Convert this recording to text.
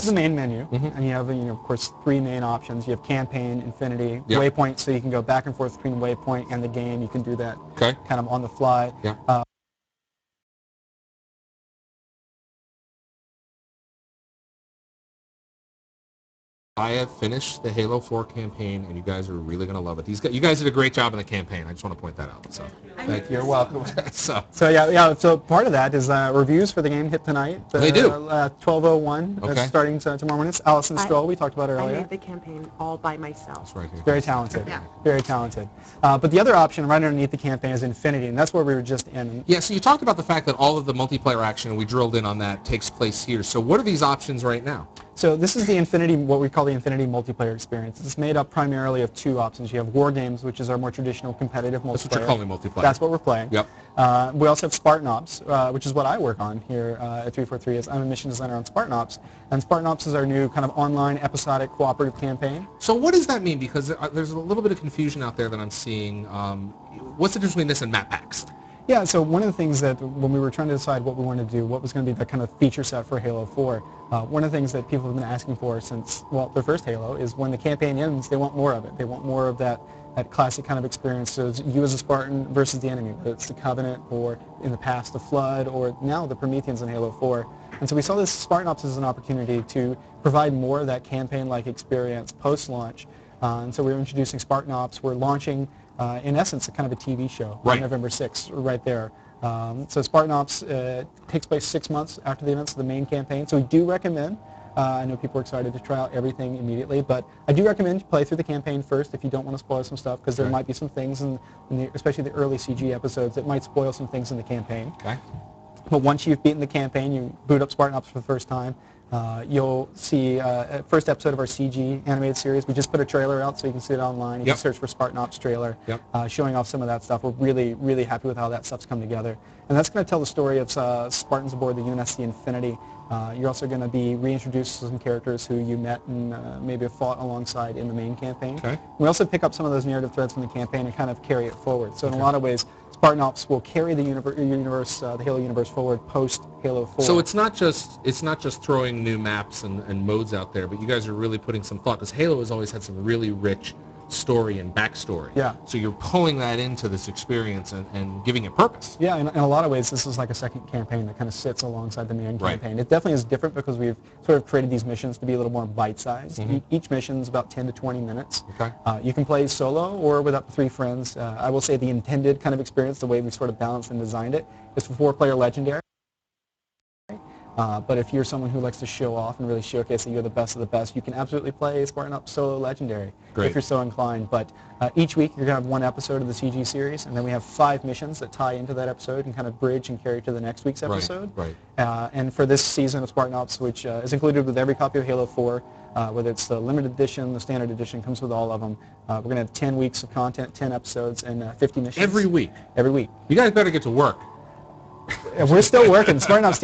is the main menu, and you have, of course, 3 main options. You have campaign, infinity, Yep. waypoint, so you can go back and forth between waypoint and the game. You can do that Okay. kind of on the fly. Yeah. I have finished the Halo 4 campaign, and you guys are really going to love it. You guys did a great job in the campaign. I just want to point that out. So, Thank you. You're welcome. so yeah. So part of that is reviews for the game hit tonight. They do. 12:01. Okay. Starting tomorrow morning. It's Allison Stroll. We talked about earlier. I made the campaign all by myself. That's right here. Very talented. Yeah. Very talented. But the other option right underneath the campaign is Infinity, and that's where we were just in. Yeah, so you talked about the fact that all of the multiplayer action, and we drilled in on that, takes place here. So what are these options right now? So this is the Infinity, what we call the Infinity multiplayer experience. It's made up primarily of 2 options. You have War Games, which is our more traditional competitive multiplayer. That's what you're calling multiplayer. That's what we're playing. Yep. We also have Spartan Ops, which is what I work on here at 343. I'm a mission designer on Spartan Ops, and Spartan Ops is our new kind of online episodic cooperative campaign. So what does that mean? Because there's a little bit of confusion out there that I'm seeing. What's the difference between this and map packs? Yeah, so one of the things that when we were trying to decide what we wanted to do, what was going to be the kind of feature set for Halo 4, one of the things that people have been asking for since, well, their first Halo is when the campaign ends, they want more of it. They want more of that classic kind of experience. So it's you as a Spartan versus the enemy, whether it's the Covenant or in the past the Flood or now the Prometheans in Halo 4. And so we saw this Spartan Ops as an opportunity to provide more of that campaign-like experience post-launch. And so we're introducing Spartan Ops. We're launching, in essence, a kind of a TV show on November 6th, right there. So Spartan Ops takes place 6 months after the events of the main campaign. So we do recommend, I know people are excited to try out everything immediately, but I do recommend you play through the campaign first if you don't want to spoil some stuff, because there might be some things, especially the early CG episodes, that might spoil some things in the campaign. Okay. But once you've beaten the campaign, you boot up Spartan Ops for the first time, you'll see first episode of our CG animated series. We just put a trailer out so you can see it online. You can search for Spartan Ops trailer, showing off some of that stuff. We're really, really happy with how that stuff's come together. And that's going to tell the story of Spartans aboard the UNSC Infinity. You're also going to be reintroduced to some characters who you met and maybe have fought alongside in the main campaign. Okay. We also pick up some of those narrative threads from the campaign and kind of carry it forward. So in a lot of ways, Spartan Ops will carry the the Halo universe forward post Halo 4. So it's not just throwing new maps and modes out there, but you guys are really putting some thought, because Halo has always had some really rich story and backstory. Yeah. So you're pulling that into this experience and giving it purpose. Yeah, in a lot of ways, this is like a second campaign that kind of sits alongside the main campaign. It definitely is different because we've sort of created these missions to be a little more bite-sized. Each mission is about 10 to 20 minutes. Okay. You can play solo or with up to 3 friends. I will say the intended kind of experience, the way we sort of balanced and designed it, is for 4-player legendary. But if you're someone who likes to show off and really showcase that you're the best of the best, you can absolutely play Spartan Ops Solo Legendary if you're so inclined. But each week you're going to have 1 episode of the CG series, and then we have 5 missions that tie into that episode and kind of bridge and carry to the next week's episode. And for this season of Spartan Ops, which is included with every copy of Halo 4, whether it's the limited edition, the standard edition, comes with all of them. We're going to have 10 weeks of content, 10 episodes, and 50 missions. Every week? Every week. You guys better get to work. We're still working. Spartan Ops